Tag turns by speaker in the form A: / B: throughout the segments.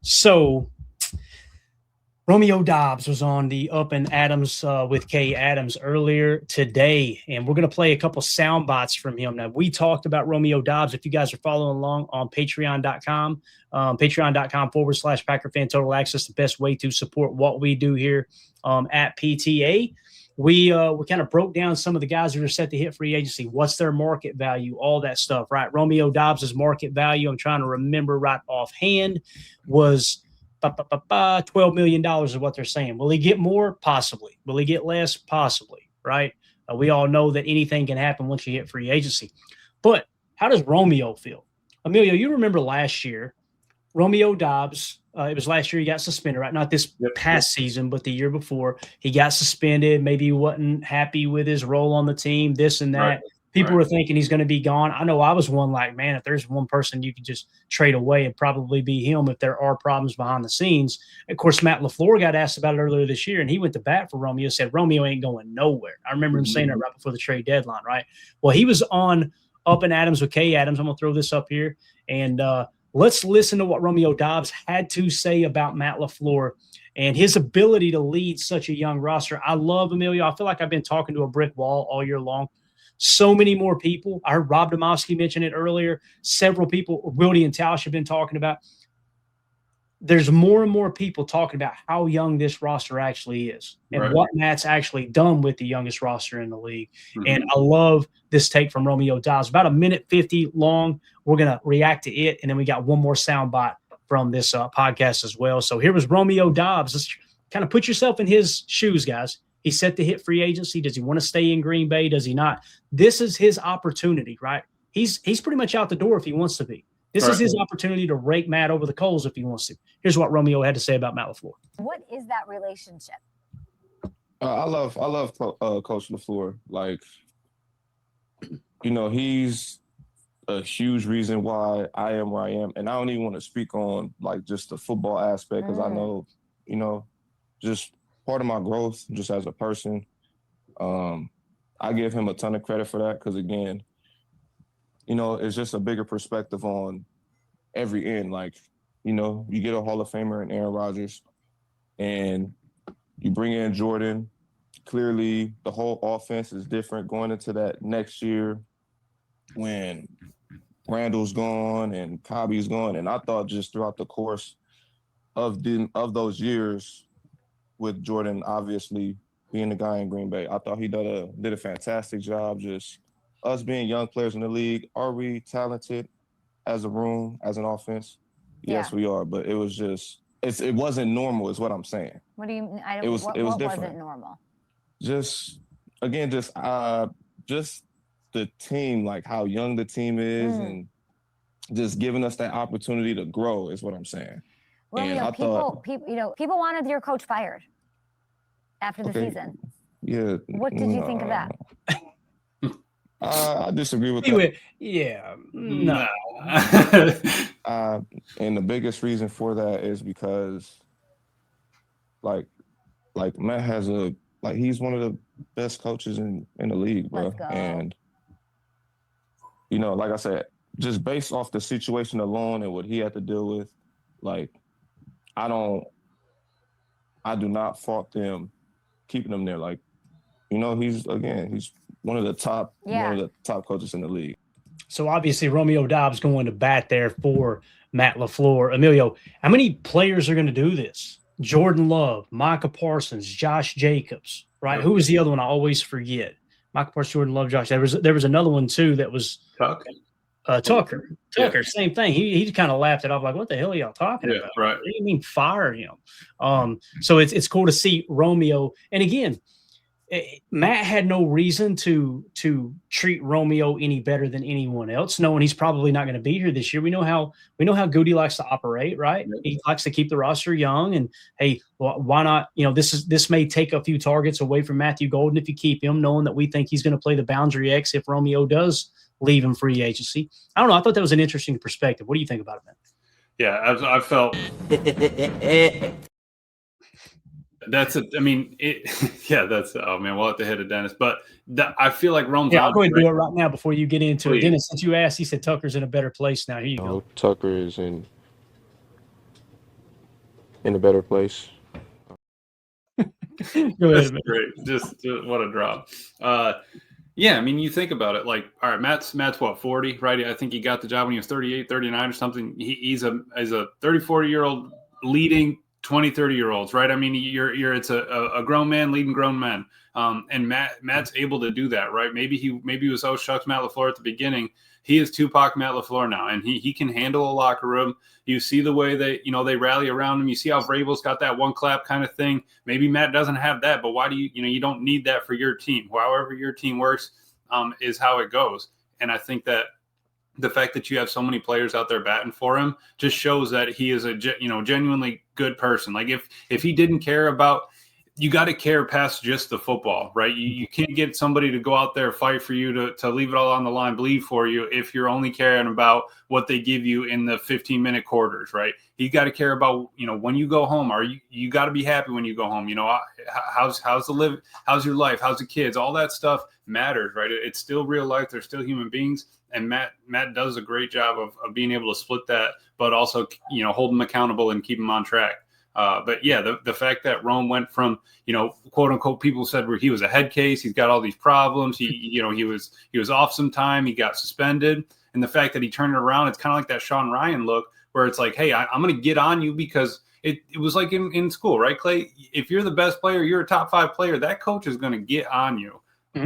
A: So Romeo Doubs was on the Up and Adams with Kay Adams earlier today, and we're going to play a couple sound bites from him. Now, we talked about Romeo Doubs. If you guys are following along on patreon.com, patreon.com/Packer Fan Total Access, the best way to support what we do here at PTA. We kind of broke down some of the guys who are set to hit free agency. What's their market value? All that stuff, right? Romeo Doubs' market value, I'm trying to remember right offhand, was $12 million is what they're saying. Will he get more? Possibly. Will he get less? Possibly, right? We all know that anything can happen once you hit free agency. But how does Romeo feel? Emilio, you remember last year, Romeo Doubs, it was last year he got suspended, right? Not this past season, but the year before. He got suspended. Maybe he wasn't happy with his role on the team, this and that. Right. People were thinking he's going to be gone. I know I was one like, man, if there's one person you could just trade away, it'd probably be him if there are problems behind the scenes. Of course, Matt LaFleur got asked about it earlier this year, and he went to bat for Romeo, said Romeo ain't going nowhere. I remember him saying that right before the trade deadline, right? Well, he was on Up and Adams with Kay Adams. I'm going to throw this up here, and let's listen to what Romeo Doubs had to say about Matt LaFleur and his ability to lead such a young roster. I love Emilio. I feel like I've been talking to a brick wall all year long. So many more people. I heard Rob Domofsky mention it earlier. Several people, Wildy and Tausch, have been talking about. There's more and more people talking about how young this roster actually is and what Matt's actually done with the youngest roster in the league. And I love this take from Romeo Doubs. About 1:50 long. We're going to react to it, and then we got one more soundbite from this podcast as well. So here was Romeo Doubs. Let's kind of put yourself in his shoes, guys. He's set to hit free agency. Does he want to stay in Green Bay? Does he not? This is his opportunity, right? He's pretty much out the door if he wants to be. This is his opportunity to rake Matt over the coals if he wants to. Here's what Romeo had to say about Matt LaFleur.
B: What is that relationship?
C: I love Coach LaFleur. Like, you know, he's a huge reason why I am where I am. And I don't even want to speak on, like, just the football aspect because I know, you know, just – part of my growth just as a person. I give him a ton of credit for that because, again, you know, it's just a bigger perspective on every end. Like, you know, you get a Hall of Famer in Aaron Rodgers and you bring in Jordan. Clearly, the whole offense is different going into that next year when Randall's gone and Cobby's gone. And I thought just throughout the course of those years, with Jordan obviously being the guy in Green Bay, I thought he did a fantastic job. Just us being young players in the league, are we talented as a room, as an offense? Yes, we are. But it was just it wasn't normal, is what I'm saying.
B: What do you? What
C: different.
B: Wasn't normal?
C: Just again, just the team, like how young the team is, and just giving us that opportunity to grow is what I'm saying.
B: Romeo, people wanted your coach fired after the season.
C: Yeah.
B: What did you think of that?
C: I disagree with that.
A: Yeah. No.
C: And the biggest reason for that is because, like Matt has he's one of the best coaches in the league, bro.
B: Let's go.
C: And, you know, like I said, just based off the situation alone and what he had to deal with, like, I do not fault them keeping him there. Like, you know, he's one of the top coaches in the league.
A: So obviously Romeo Doubs going to bat there for Matt LaFleur. Emilio, how many players are going to do this? Jordan Love, Micah Parsons, Josh Jacobs, right? Who was the other one? I always forget. Micah Parsons, Jordan Love, Josh. There was another one too that was Tucker, same thing. He kind of laughed it off, like, "What the hell are y'all talking about?
D: Right?
A: What do you mean fire him?" So it's cool to see Romeo. And again, Matt had no reason to treat Romeo any better than anyone else, knowing he's probably not going to be here this year. We know how Goody likes to operate, right? He likes to keep the roster young, and hey, why not? You know, this may take a few targets away from Matthew Golden if you keep him, knowing that we think he's going to play the boundary X if Romeo does leave in free agency. I don't know. I thought that was an interesting perspective. What do you think about it, man?
D: Yeah, I felt that's it. I mean, that's, oh man, we'll have to hit it, Dennis. But I feel like Rome's
A: I'll go ahead and do it right now before you get into it. Dennis, since you asked, he said Tucker's in a better place now. Here you go.
E: Tucker is in
C: in a better place.
D: That's great. Just what a drop. Yeah, I mean, you think about it, like, all right, Matt's what, 40, right? I think he got the job when he was 38, 39 or something. He's a 30, 40-year-old leading 20, 30-year-olds, right? I mean, it's a grown man leading grown men. And Matt's able to do that, right? Maybe he was, oh, shucks, Matt LaFleur at the beginning. He is Tupac Matt LaFleur now, and he can handle a locker room. You see the way they rally around him. You see how Vrabel's got that one clap kind of thing. Maybe Matt doesn't have that, but why do you don't need that for your team. However your team works is how it goes. And I think that the fact that you have so many players out there batting for him just shows that he is a genuinely good person. Like if he didn't care about, you got to care past just the football, right? You can't get somebody to go out there, fight for you, to leave it all on the line, bleed for you, if you're only caring about what they give you in the 15-minute quarters, right? You got to care about, when you go home, you got to be happy when you go home. How's your life? How's the kids? All that stuff matters, right? It's still real life. They're still human beings. And Matt does a great job of being able to split that, but also, hold them accountable and keep them on track. But yeah, the fact that Rome went from, quote unquote, people said where he was a head case, he's got all these problems. He was off some time, he got suspended. And the fact that he turned it around, it's kind of like that Sean Ryan look where it's like, hey, I'm going to get on you because it was like in school, right, Clay? If you're the best player, you're a top 5 player, that coach is going to get on you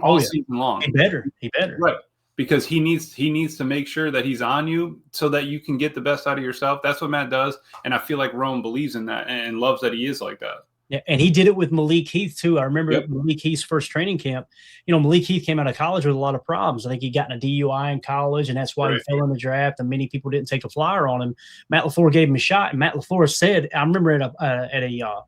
D: all season long.
A: He better.
D: Right. Because he needs to make sure that he's on you so that you can get the best out of yourself. That's what Matt does. And I feel like Rome believes in that and loves that he is like that.
A: Yeah, and he did it with Malik Heath too. I remember Malik Heath's first training camp. Malik Heath came out of college with a lot of problems. I think he got in a DUI in college, and that's why he fell in the draft, and many people didn't take a flyer on him. Matt LaFleur gave him a shot, and Matt LaFleur said, I remember at a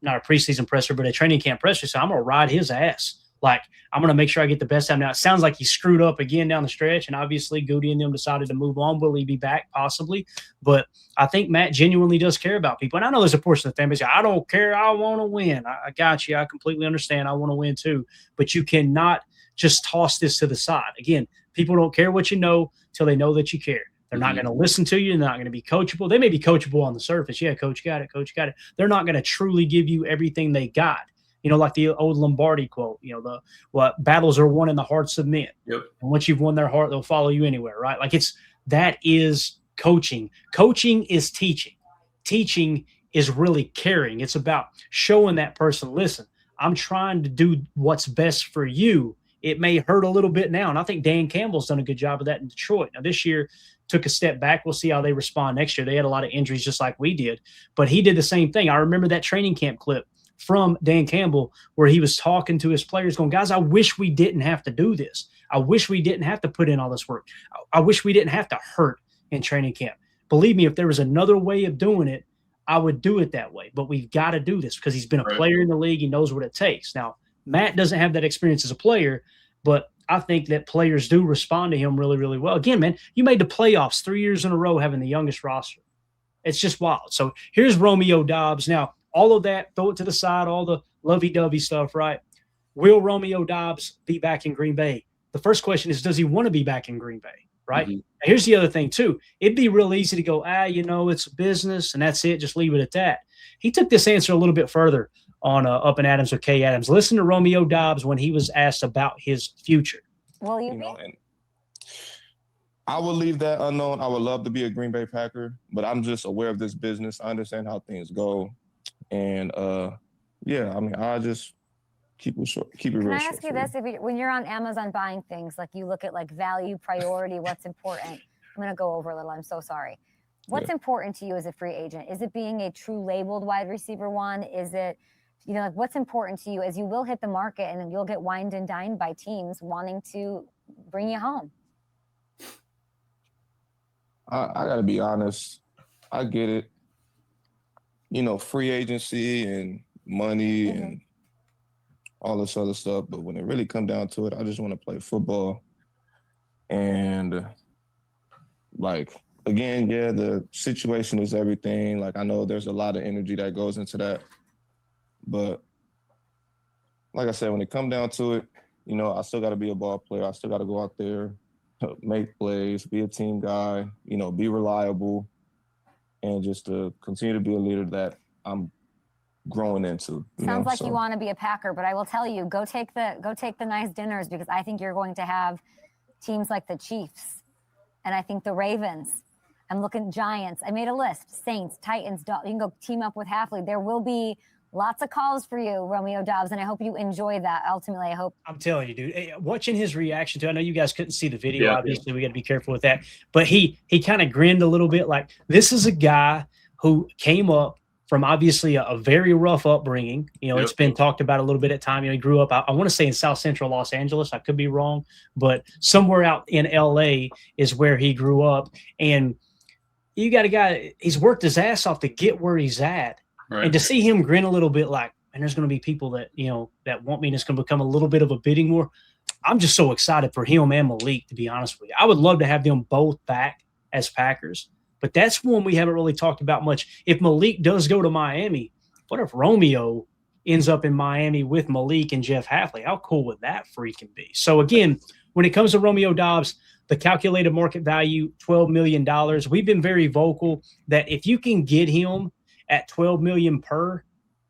A: not a preseason presser, but a training camp presser, so I'm going to ride his ass. Like, I'm going to make sure I get the best out. Now, it sounds like he screwed up again down the stretch, and obviously Goody and them decided to move on. Will he be back? Possibly. But I think Matt genuinely does care about people. And I know there's a portion of the fan base, I don't care. I want to win. I got you. I completely understand. I want to win too. But you cannot just toss this to the side. Again, people don't care what you know till they know that you care. They're not going to listen to you. They're not going to be coachable. They may be coachable on the surface. Yeah, coach got it. Coach got it. They're not going to truly give you everything they got. Like the old Lombardi quote, what battles are won in the hearts of men.
D: Yep.
A: And once you've won their heart, they'll follow you anywhere, right? Like that is coaching. Coaching is teaching. Teaching is really caring. It's about showing that person, listen, I'm trying to do what's best for you. It may hurt a little bit now. And I think Dan Campbell's done a good job of that in Detroit. Now this year took a step back. We'll see how they respond next year. They had a lot of injuries just like we did, but he did the same thing. I remember that training camp clip from Dan Campbell where he was talking to his players going, guys, I wish we didn't have to do this. I wish we didn't have to put in all this work. I wish we didn't have to hurt in training camp. Believe me, if there was another way of doing it, I would do it that way. But we've got to do this because he's been a player in the league. He knows what it takes. Now, Matt doesn't have that experience as a player, but I think that players do respond to him really, really well. Again, man, you made the playoffs 3 years in a row having the youngest roster. It's just wild. So here's Romeo Doubs. Now, all of that, throw it to the side, all the lovey-dovey stuff, right? Will Romeo Doubs be back in Green Bay? The first question is, does he want to be back in Green Bay, right? Mm-hmm. Here's the other thing, too. It'd be real easy to go, it's a business, and that's it. Just leave it at that. He took this answer a little bit further on Up and Adams with Kay Adams. Listen to Romeo Doubs when he was asked about his future.
B: Will you
C: and I would leave that unknown. I would love to be a Green Bay Packer, but I'm just aware of this business. I understand how things go. And I just keep it short, keep it real short.
B: Can I ask you this? When you're on Amazon buying things, like you look at like value, priority, what's important? I'm going to go over a little. I'm so sorry. What's important to you as a free agent? Is it being a true labeled wide receiver one? Is it, what's important to you as you will hit the market and you'll get wined and dined by teams wanting to bring you home?
C: I got to be honest. I get it. Free agency and money and all this other stuff. But when it really comes down to it, I just want to play football. And, again, the situation is everything. I know there's a lot of energy that goes into that. But, like I said, when it comes down to it, I still got to be a ball player. I still got to go out there, make plays, be a team guy, be reliable. And just to continue to be a leader that I'm growing into.
B: Sounds like you want to be a Packer, but I will tell you, go take the nice dinners, because I think you're going to have teams like the Chiefs, and I think the Ravens. I'm looking Giants. I made a list. Saints, Titans. You can go team up with Halfley. There will be lots of calls for you, Romeo Doubs, and I hope you enjoy that. Ultimately, I hope.
A: I'm telling you, dude, watching his reaction to, I know you guys couldn't see the video. Obviously, we got to be careful with that. But he kind of grinned a little bit, like, this is a guy who came up from obviously a very rough upbringing. It's been talked about a little bit at time. He grew up, I want to say in South Central Los Angeles. I could be wrong, but somewhere out in LA is where he grew up. And you got a guy, he's worked his ass off to get where he's at. Right. And to see him grin a little bit like, and there's going to be people that, that want me, and it's going to become a little bit of a bidding war. I'm just so excited for him and Malik, to be honest with you. I would love to have them both back as Packers, but that's one we haven't really talked about much. If Malik does go to Miami, what if Romeo ends up in Miami with Malik and Jeff Halfley? How cool would that freaking be? So again, when it comes to Romeo Doubs, the calculated market value, $12 million. We've been very vocal that if you can get him at $12 million per,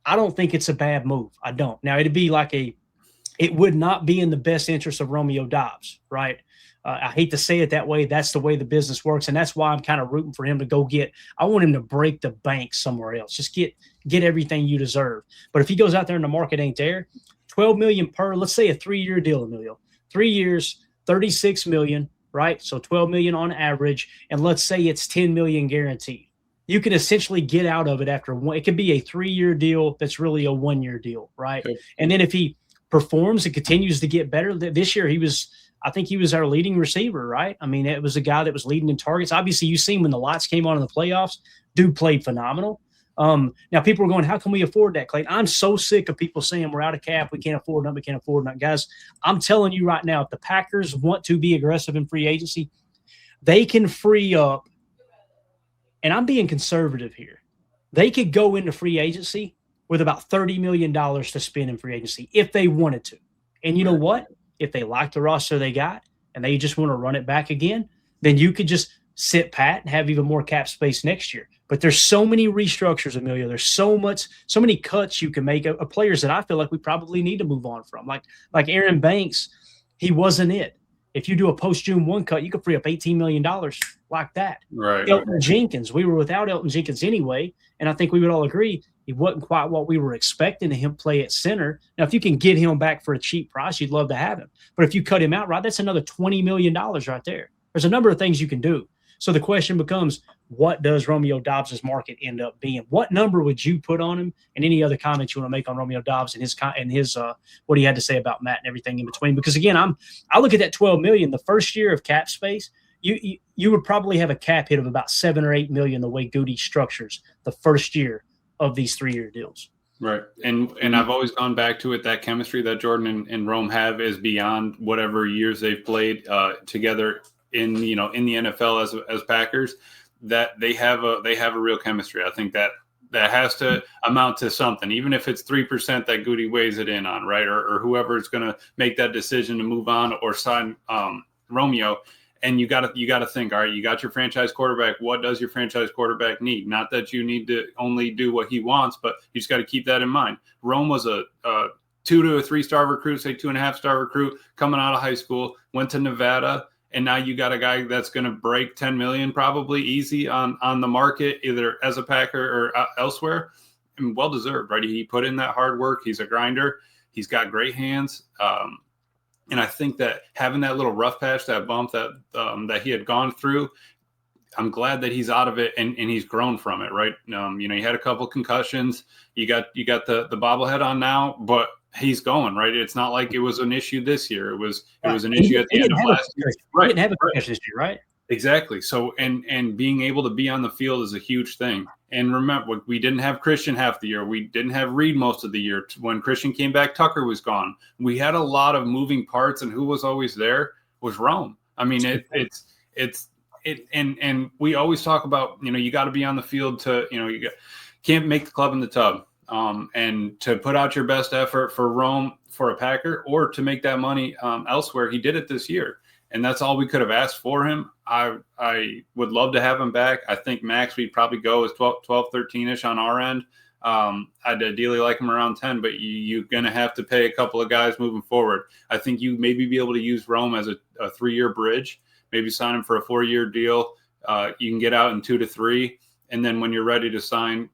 A: I don't think it's a bad move. I don't. Now, it would not be in the best interest of Romeo Doubs, right? I hate to say it that way. That's the way the business works, and that's why I'm kind of rooting for him to go get. I want him to break the bank somewhere else. Just get everything you deserve. But if he goes out there and the market ain't there, $12 million per. Let's say a 3-year deal, Emilio. 3 years, $36 million, right? So $12 million on average, and let's say it's $10 million guaranteed. You can essentially get out of it after one. It could be a 3-year deal that's really a 1-year deal, right? Okay. And then if he performs and continues to get better, this year I think he was our leading receiver, right? I mean, it was a guy that was leading in targets. Obviously, you've seen when the lights came on in the playoffs, dude played phenomenal. Now people are going, how can we afford that, Clayton? I'm so sick of people saying we're out of cap. We can't afford nothing. We can't afford nothing. Guys, I'm telling you right now, if the Packers want to be aggressive in free agency, they can free up. And I'm being conservative here. They could go into free agency with about $30 million to spend in free agency if they wanted to. And you know what? If they like the roster they got and they just want to run it back again, then you could just sit pat and have even more cap space next year. But there's so many restructures, Emilio. There's so many cuts you can make of players that I feel like we probably need to move on from. Like Aaron Banks, he wasn't it. If you do a post-June 1 cut, you could free up $18 million like that.
D: Right.
A: Elton Jenkins, we were without Elton Jenkins anyway, and I think we would all agree he wasn't quite what we were expecting to him play at center. Now, if you can get him back for a cheap price, you'd love to have him. But if you cut him out, right, that's another $20 million right there. There's a number of things you can do. So the question becomes, what does Romeo Doubs' market end up being? What number would you put on him? And any other comments you want to make on Romeo Doubs and his what he had to say about Matt and everything in between? Because again, I look at that $12 million, the first year of cap space, you would probably have a cap hit of about $7 or $8 million the way Goody structures the first year of these 3-year deals.
D: Right. And I've always gone back to it. That chemistry that Jordan and Rome have is beyond whatever years they've played together in the NFL as Packers. That they have a real chemistry. I think that has to amount to something, even if it's 3% that Goody weighs it in on, right? Or whoever is going to make that decision to move on or sign Romeo. And you got to think, all right, you got your franchise quarterback. What does your franchise quarterback need? Not that you need to only do what he wants, but you just got to keep that in mind. Rome was a 2 to a 3-star recruit, say 2.5-star recruit coming out of high school, went to Nevada. And now you got a guy that's going to break 10 million probably easy on the market, either as a Packer or elsewhere. And well deserved, right? He put in that hard work. He's a grinder. He's got great hands. And I think that having that little rough patch, that bump that he had gone through, I'm glad that he's out of it and he's grown from it, right? He had a couple concussions. You got the bobblehead on now, but he's going, right? It's not like it was an issue this year. It was an issue at the end of last year.
A: Right. Didn't have a concussion this year, right?
D: Exactly. So and being able to be on the field is a huge thing. And remember, we didn't have Christian half the year. We didn't have Reed most of the year. When Christian came back, Tucker was gone. We had a lot of moving parts, and who was always there was Rome. I mean, and we always talk about, you got to be on the field to, can't make the club in the tub. And to put out your best effort for Rome, for a Packer, or to make that money elsewhere. He did it this year. And that's all we could have asked for him. I would love to have him back. I think max we'd probably go as 12, 13-ish on our end. I'd ideally like him around 10, but you're going to have to pay a couple of guys moving forward. I think you maybe be able to use Rome as a 3-year bridge, maybe sign him for a 4-year deal. You can get out in 2 to 3. And then when you're ready to sign,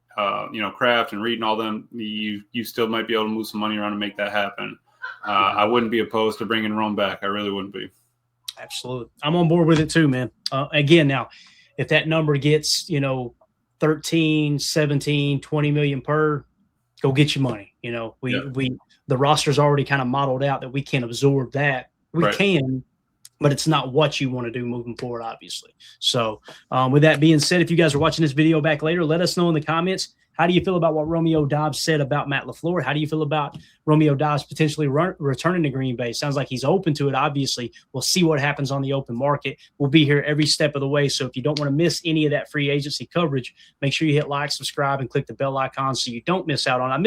D: Kraft and Reed and all them, you still might be able to move some money around and make that happen. I wouldn't be opposed to bringing Rome back. I really wouldn't be.
A: Absolutely. I'm on board with it too, man. Again, now, if that number gets, 13, 17, 20 million per, go get your money. The roster's already kind of modeled out that we can absorb that. We can, but it's not what you want to do moving forward, obviously. So with that being said, if you guys are watching this video back later, let us know in the comments. How do you feel about what Romeo Doubs said about Matt LaFleur? How do you feel about Romeo Doubs potentially returning to Green Bay? Sounds like he's open to it, obviously. We'll see what happens on the open market. We'll be here every step of the way. So if you don't want to miss any of that free agency coverage, make sure you hit like, subscribe, and click the bell icon so you don't miss out on it.